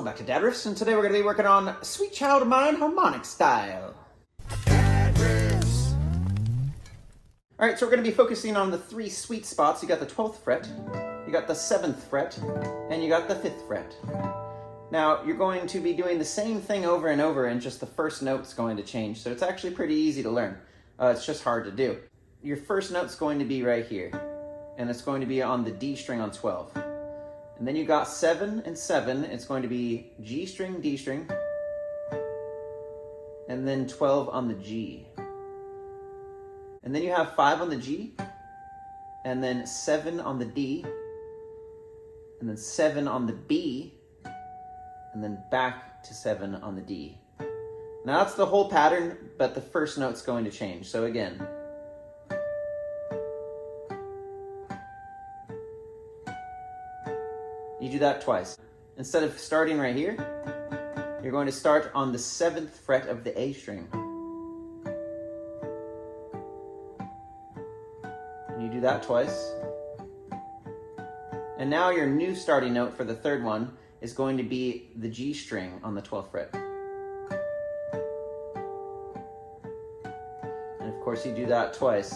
welcome back to Dad Riffs, and today we're going to be working on Sweet Child of Mine harmonic style. Alright, so we're going to be focusing on the three sweet spots. You got the 12th fret, you got the 7th fret, and you got the 5th fret. Now, you're going to be doing the same thing over and over, and just the first note's going to change, so it's actually pretty easy to learn. It's just hard to do. Your first note's going to be right here, and it's going to be on the D string on 12. And then you got 7 and 7, it's going to be G string, D string, and then 12 on the G. And then you have 5 on the G, and then 7 on the D, and then 7 on the B, and then back to 7 on the D. Now that's the whole pattern, but the first note's going to change. So again, you do that twice. Instead of starting right here, you're going to start on the 7th fret of the A string. And you do that twice. And now your new starting note for the third one is going to be the G string on the 12th fret. And of course you do that twice.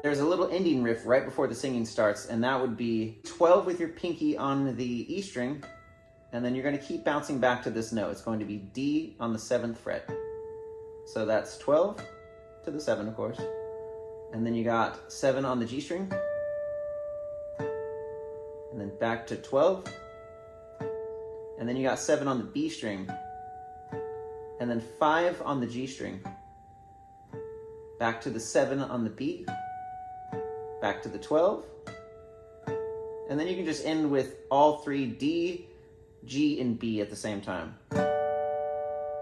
There's a little ending riff right before the singing starts, and that would be 12 with your pinky on the E string, and then you're going to keep bouncing back to this note. It's going to be D on the 7th fret. So that's 12 to the 7, of course. And then you got 7 on the G string, and then back to 12. And then you got 7 on the B string, and then 5 on the G string, back to the 7 on the B, back to the 12, and then you can just end with all three D, G, and B at the same time.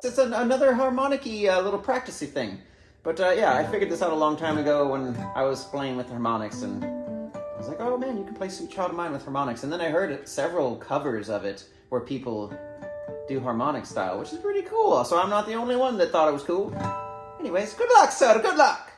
It's another harmonic-y little practicey thing. But yeah, I figured this out a long time ago when I was playing with harmonics, and I was like, oh man, you can play Sweet Child of Mine with harmonics. And then I heard several covers of it where people do harmonic style, which is pretty cool. So I'm not the only one that thought it was cool. Anyways, good luck, Soda, good luck!